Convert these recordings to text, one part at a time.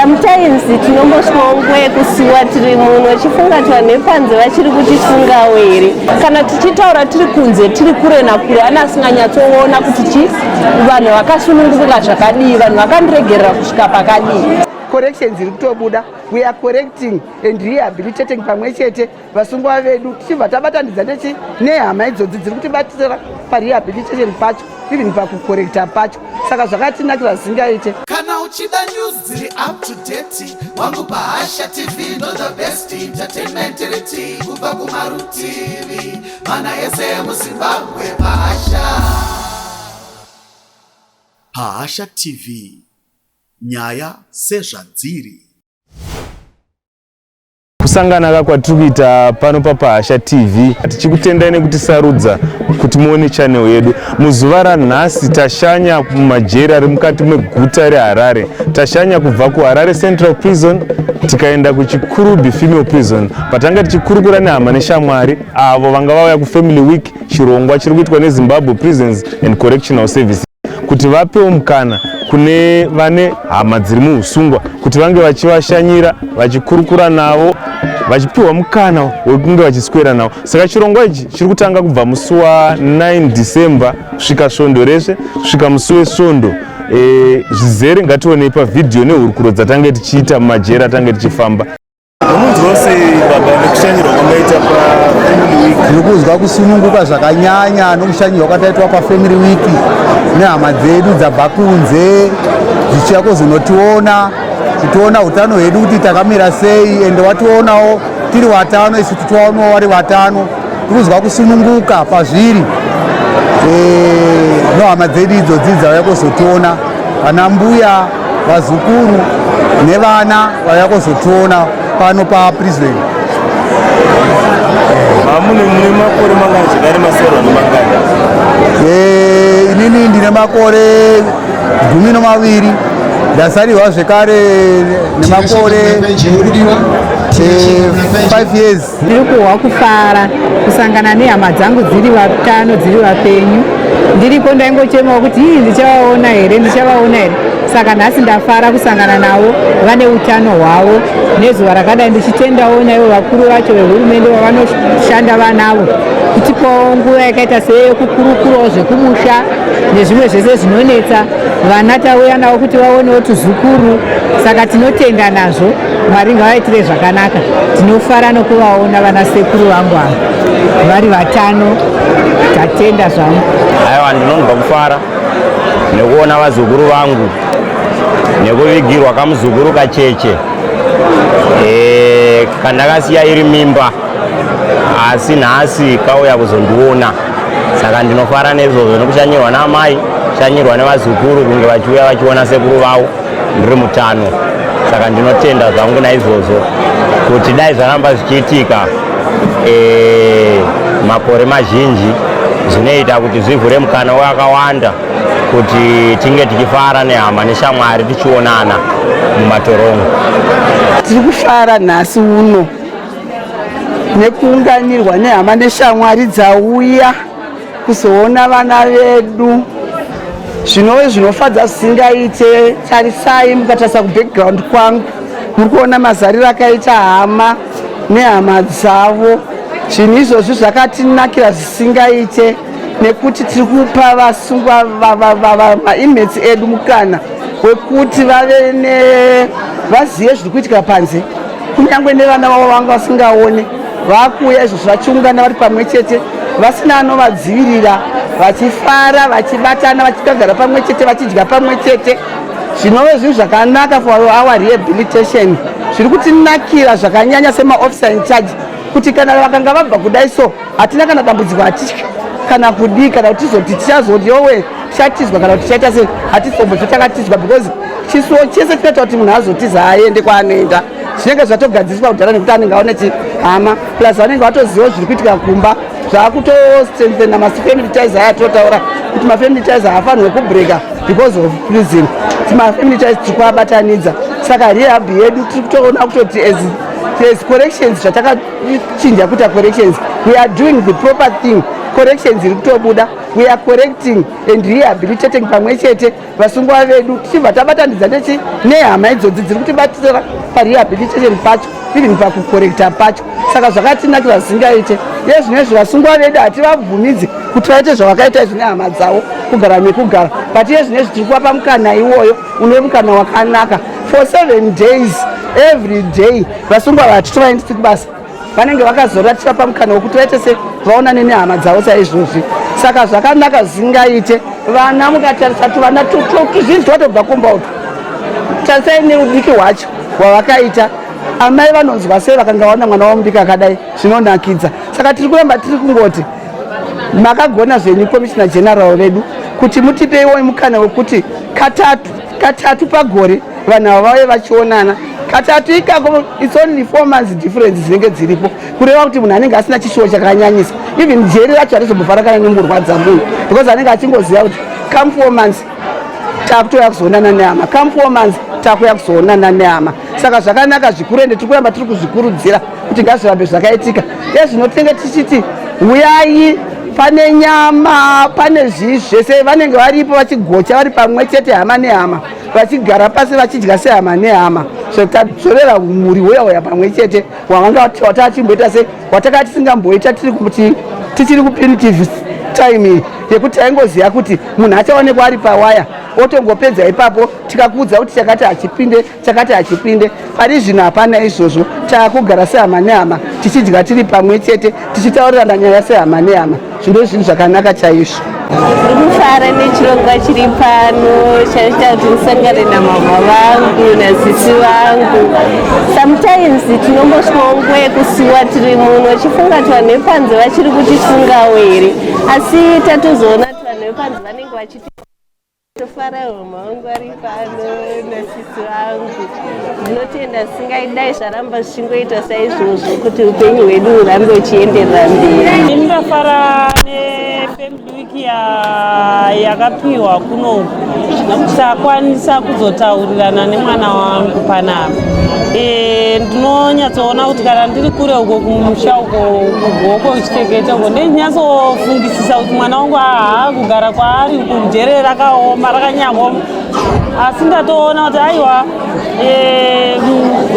Sometimes tinomboswawo nguva yekusiwa tiri muno vachifungatwa nepanze vachiri kutifunga were. Kana tichitaura tiri kunze tiri kure nakure ana asinganyatsoona kuti vanhu vakasununguka zvakadii, vanhu vakandiregerera kusvika pakadii. Corrections iri kutobuda, we are correcting and rehabilitating pamwe chete vasungwa vedu tichibva tabatanidza nehama idzodzi dziri kutibatsira parehabilitation pacho even pakukorekta pacho, saka zvakatinakira zvisingaite. Kana uchida news dziri up to date wangu Bahasha TV, no the best entertainment kubva kumarutivi mana ese muZimbabwe. Bahasha TV, nyaya sezvadziri. Kusangana kwatiri kuita pano paBahasha TV tichikutendai nekutisarudza kuti muone channel yedu. Muzuva ranhasi tashanya mumajeri ari mukati meguta reHarare. Tashanya kubva kuHarare Central Prison tikaenda kuChikurubi Female Prison. Patanga tichikurukura nehama neshamwari avo vanga vauya kuFamily Week chirongwa chiri kuitwa neZimbabwe Prisons and Correctional Services kuti vapewo mukana kune vane hama dziri muusungwa kuti vange vachivashanyira, vachikurukura navo, vachipiwa mukana wekunge vachiswera navo. Saka chirongwa ichi chiri kutanga kubva musi wa9 December kusvika svondo resve kusvika musi wesvondo. Zvizere ngationei pavidhiyo nehurukuro dzatange tichiita mumajeri atange tichifamba. Munhu wose baba nekushanyirwa kwamaita paFamily Week. Tiri kuzwa kusununguka zvakanyanya nokushanyirwa kwataitwa paFamily Week nehama dzedu dzabva kunze dzichiya kuzonotiona, tichiona utano hwedu kuti takamira sei, ende wationawo tiri watano isu tichiwanawo vari watano. Tiri kuzwa kusununguka pazviri nohama dzedu idzodzi dzauya kuzotiona, vana mbuya, vazukuru nevana vauya kuzotiona pano paprison. Mune makore mangani zvakare maserwa nemangani? Inini ndine makore 12 ndasarirwa zvekare nemakore 5 years. Ndiri kuhwa kufara kusangana nehama dzangu dziri vatano dziri vapenyu. Ndiripo ndaingochemawo kuti ndichavaona here, ndichavaona here. Saka nhasi ndafara kusangana navo, vane utano hwavo. Nezuva rakadai ndichitendawo naivo vakuru vacho vehurumende vavanoshanda vanavo kutipawo nguva yakaita seyekukurukurawo zvekumusha nezvimwe zvese zvinonetsa. Vana tauya navo kuti vaonewo tuzukuru, saka tinotenda nazvo. Mwari ngavaitire zvakanaka. Tinofara nokuvaona vana sekuru vangu ava vari vatano, tatenda zvangu. Aiwa, ndinonzwa kufara nekuona vazukuru vangu nekuvigirwa kamuzukuru kacheche kandakasiya iri mimba, asi nhasi kauya kuzondiona. Saka ndinofara nezvozvo nekushanyirwa namai, kushanyirwa nevazukuru kunge vachiuya vachiona sekuru vavo ndiri mutano. Saka ndinotenda zvangu naizvozvo kuti dai zvaramba zvichiitika makore mazhinji zvinoita kuti zvivhure mukana wakawanda kuti tinge tichifara nehama neshamwari tichionana mumatorongo. Tiri kufara nhasi uno nekuunganirwa nehama neshamwari dzauya kuzoona vana vedu. Zvinove zvinofadza zvisingaite. Tarisai mukatarisa kubackground kwangu muri kuona mazariro akaita hama nehama dzavo. Zvinhu izvozvi zvakatinakira zvisingaite nekuti tiri kupa vasungwa mainmates edu mukana wekuti vazive zviri kuitika panze, kunyange nevana vavo vanga vasingaone. Vakuuya izvozvo vachiungana vari pamwe chete vasina anovadzivirira, vachifara, vachibatana, vachigara pamwe chete, vachidya pamwe chete. Zvinove zvinhu zvakanaka for our rehabilitation. Zviri kutinakira zvakanyanya semaofficer in charge kuti kana vakanga vabva kudai so hatina kana dambudziko hatitya kana kudii kana kuti tizoti tichazoti yowe tichatizwa kana kuti tichaita sei, hatizomboto takatizwa because chisuwo chese chinoita kuti munhu azotiza aende kwaanoenda zvinenge zvatogadziriswa kudhara nekuti anenge aona hama plus vanenge vatoziva zviri kuitika kumba. Zvaakutostrengthena mafamily ties aya totaura kuti mafamily ties haafanirwe kubreka because of prison. Mafamily ties tiri kuabatanidza. Saka rehab yedu tiri kutoona kutoti as corrections zvatakachinja kuita corrections, we are doing the proper thing corrections iri kutobuda. We are correcting and rehabilitating pamwe chete vasungwa vedu tichibva tabatanidza nehama idzodzi dziri kutibatsira parehabilitation pacho even pakukorekta pacho. Saka zvakatinakira zvisingaite. Yezvinezvi vasungwa vedu hativabvumidzi kuti vaite zvavakaita zvine hama dzavo kugara nekugara, but yezvinezvi tiri kuvapa mukana iwoyo une mukana wakanaka for 7 days every day. Vasungwa vatitovaendisi kubasa vanenge vakazoratira pamukana wekuti vaite se vaonane nehama dzavo saizvozvi. Saka zvakanaka zvisingaite. Vana mukatarisa tuvana tuzhinji twatobva compound, tarisai neudiki hwacho hwavakaita. Amai vanonzwa sei vakanga vaona mwana wamudiki akadai, zvinonakidza. Saka tiri kuramba tiri kungoti makagona zvenyu Commissioner General vedu kuti mutipeiwo mukana wekuti katatu pagore vanhu ava vave vachionana. Katatu ikako it's only 4 months difference dzinenge dziripo, kureva kuti munhu anenge asina chishuwo chakanyanyisa. Even jeri racho harizombofanira kana nemurwadza munhu because anenge achingoziva kuti come 4 months takutoya kuzoonana nehama, come 4 months takuya kuzoonana nehama. Saka zvakanaka zvikuru ende tiri kuramba tiri kuzvikurudzira kuti ngazvirambe zvakaitika. Yezvinotenge tichiti uyai, pane nyama, pane zvese, vanenge varipo vachigocha vari pamwe chete hama nehama, vachigara pasi vachidya sehama nehama. Zvotazorera mhuri hoya pamwe chete wavanga watachimboita se watakati tisingamboita tichiri kupunitive time yekuti taingoziva kuti munhu achaonekwa ari pawaya otongopedza ipapo tikakuudza kuti chakati hachipinde. Pari zvino hapana izvozvo, taakugara sehama nehama tichidya tiri pamwe chete tichitaurirana nyaya sehama nehama. Zvino zvinhu zvakanaka chaizvo. Ndiri kufara nechirongwa chiri pano chanoita kuti ndisangane namama vangu nasisi vangu. Sometimes tinombosvikawo nguva yekusiwa tiri muno chifungatwa nepanze vachiri kutifungawo here, asi tatozoona kuti vanhu vepanze vanenge vachiti tofara homa vangu vari pano nasisi vangu. Ndinotenda singaidai zvaramba zvichingoita saizvozvo kuti upenyu hwedu hurambe huchienderera mberi. Ndinofara nefamily week yakapiwa kunoku sakwanisa kuzotaurirana nemwana wangu panapa. Ndinonyatsoona kuti kana ndiri kure uko kumusha uko kugoko Chitekete uko ndinonyatsofungisisa kuti mwana wangu kugara kwaari uko mujere rakaoma rakanyangoma, asi ndatoona kuti aiwa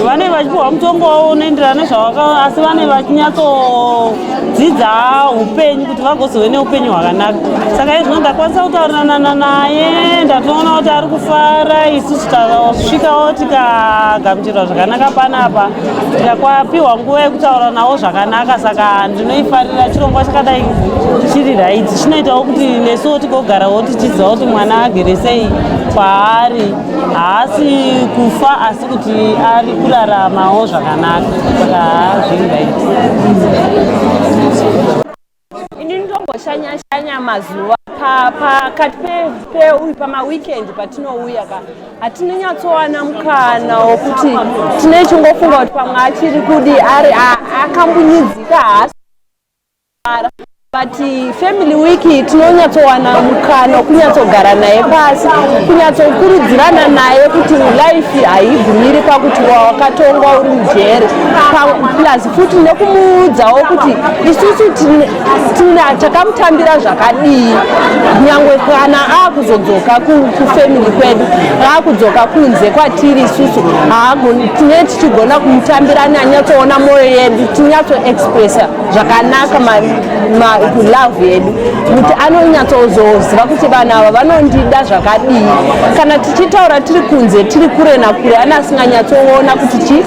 vanenge vachipiwa mutongo unoenderana nezvavaka, asi vanenge vachinyatsodzidza upenyu kuti vagozove neupenyu hwakanaka. Saka izvino ndakwanisa kutaurirana naye, ndatoona kuti ari kufara, isusu tasvikawo tikagamuchirwa zvakanaka panapa, tikapiwa nguva yekutaura nawo zvakanaka. Saka ndinoifarira chirongwa chakadai chiri raiti, chinoitawo kuti nesuwo tigogarawo tichiziva kuti mwana agere sei kwaari, haasi kufa asi kuti ari kuraramawo zvakanaka. Saka zviri raiti. Ini ndinongoshanya mazuva pakati pamaweekend patinouya hatinonyatsowana mukana wokuti tinechingofunga kuti pamwe achiri kudi ari akambunyidzika haasi. But family week tinonyatsowana mukana kunyatsogara naye pasi, kunyatsokurudzirana naye kuti life haigumiri pakuti wakatongwa uri mujere, plus futi nekumuudzawo kuti isusu takamutambira zvakadii, nyangwe kana akuzodzoka kufamily kwedu, akudzoka kunze kwatiri isusu tine tichigona kumutambira nanyatsoona mwoyo yedu, tinyatsoexpressa zvakanaka love yedu, kuti anonyatsozoziva kuti vanhu ava vanondida zvakadii. Kana tichitaura tiri kunze, tiri kure nakure, asinganyatsoona kuti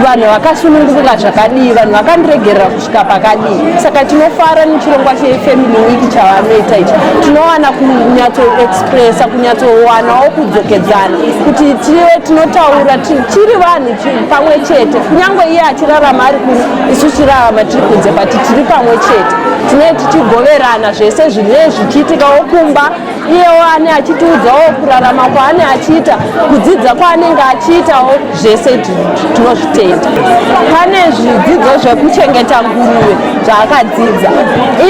vanhu vakasununguka zvakadii, vanhu vakandiregerera kusvika pakadii. Saka tinofara nechirongwa chefamily week chavanoita ichi, tinowana kunyatsoexpressa, kunyatsowanawo kudzokedzana, kuti tive tinotaura tiri vanhu pamwe chete, kunyange iye achirarama ari kure, isu tirarama tiri kunze, but tiri pamwe chete, tine tichigoverana zvese zvine zvichiitikawo kumba iyewo ane achitiudzawo kurarama kwaane achiita, kudzidza kwaanenge achiitawo, zvese tinozvitenda. Pane zvidzidzo zvekuchengeta nguruve zvaakadzidza,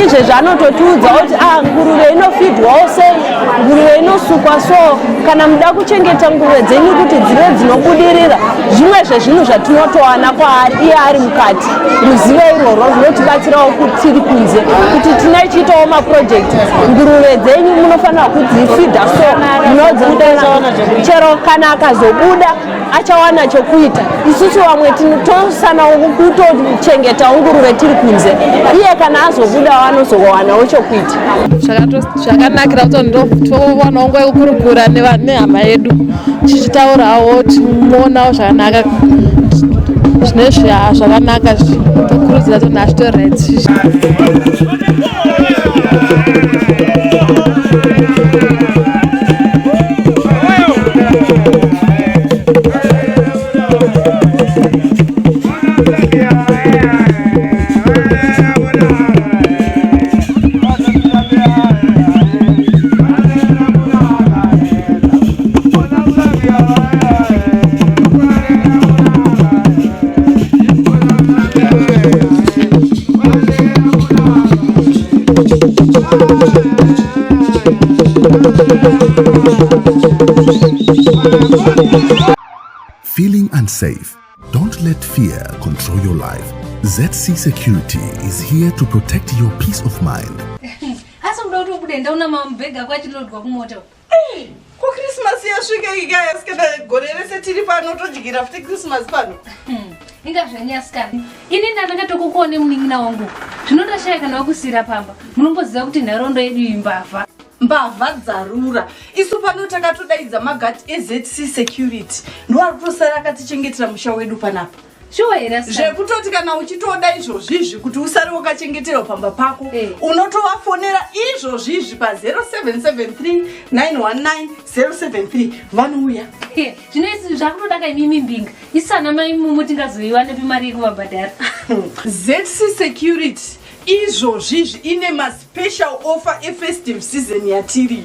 izve zvanototiudza kuti nguruve inofidwawo sei, nguruve inosukwa so. Kana muda kuchengeta nguruve dzenyu kuti dzive dzinobudirira, zvimwe zvezvinhu zvatinotowana kwaari iye ari mukati, ruzivo irworwo runotibatsirawo kuti tiri kunze, kuti tinochiitawo mapurojekiti. Nguruve dzenyu munofanira kudzifidha so, chero kana akazobuda achawana chokuita. Isusu vamwe tosanawo kutochengeta nguruve tiri kunze, iye kana azobuda vanozowanawo chokuita. Zvakanakira kuti ndovanawo nguva yekukurukura nehama yedu, tichitaurawo timuonawo zvakanaka, zvinezvi zvakanaka tokurudzira kuti nazvitoreti. Feeling unsafe? Don't let fear control your life. ZC Security is here to protect your peace of mind. Ko Christmas yasvika ikaya skada gore rese tiri pano todyira futi Christmas pano. Ingazvanyasikana. Ini ndanga tokukone munin'ina wangu. Zvinotashayika nawo kusira pamba. Munomboziva kuti nharaunda yedu imbavha. Mbavha dzarura. Isu pano takatodaidza magati eZC Security. Ndiwari kutosara akatichengetera musha wedu panapa. Zvekutoti kana uchitoda izvozvizvi kuti usare wakachengetera pamba pako, unotovafonera izvozvizvi pa 0773 919 073 vanouya. Zvinoisi zvakutodaka imimi mbinga. Isana mai mumu tingazoiwa nepi mari yekuvabhadhara. ZC Security izvozvizvi ine special offer festive season yatiri.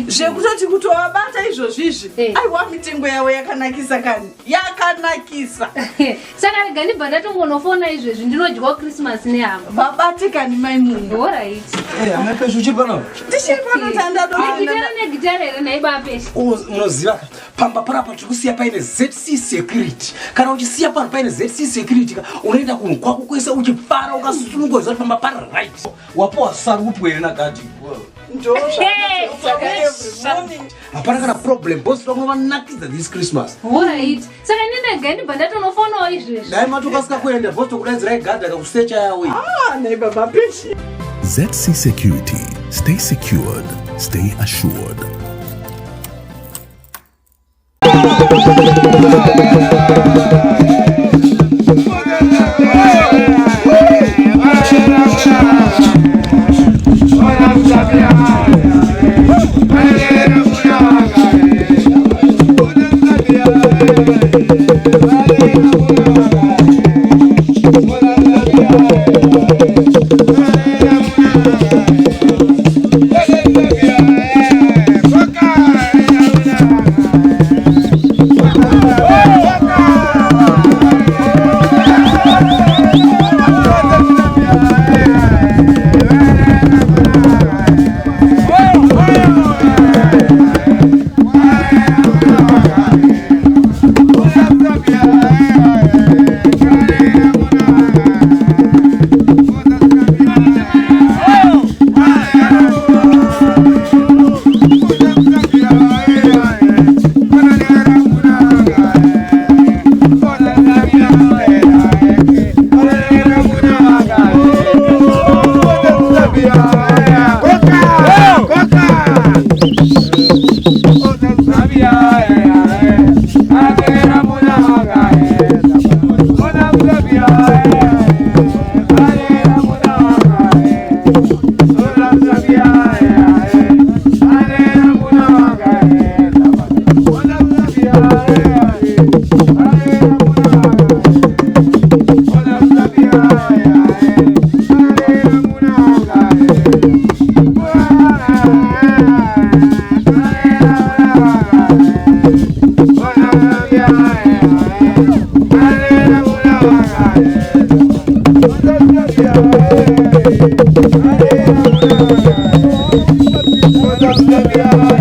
Zvekutoti kutovabata izvozvizvi, aiwa mitengo yawo yakanakisa kani, yakanakisa. Saka rega ndibva tongonofona izvezvi ndinodyawo Christmas nehama. Vabate kani mai munhu. Alright. Hama peshe uchiri pano? Tichiri pano tandado. Gitara negitara here naiba peshe. Unoziva pamba parapa tiri kusiya paine ZC Security. Kana uchisiya pano paine ZC Security unoenda kunhu kwako kwese uchifara ukasunungudzwa kuti pamba pari right. Wapowa sarupwe nagadi. Hapana kana problem boss tongovanakidza this Christmas. Alright. Saka ndinenge ndibva ndatonofonawo izvezvi. Dai matokasika kuenda boss tokudaidzirai gadha kakusecha yawe. Nei baba peshe. ZC Security. Stay secured. Stay assured. Oh!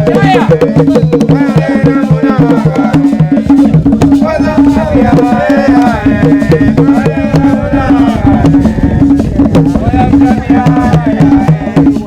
Jaya.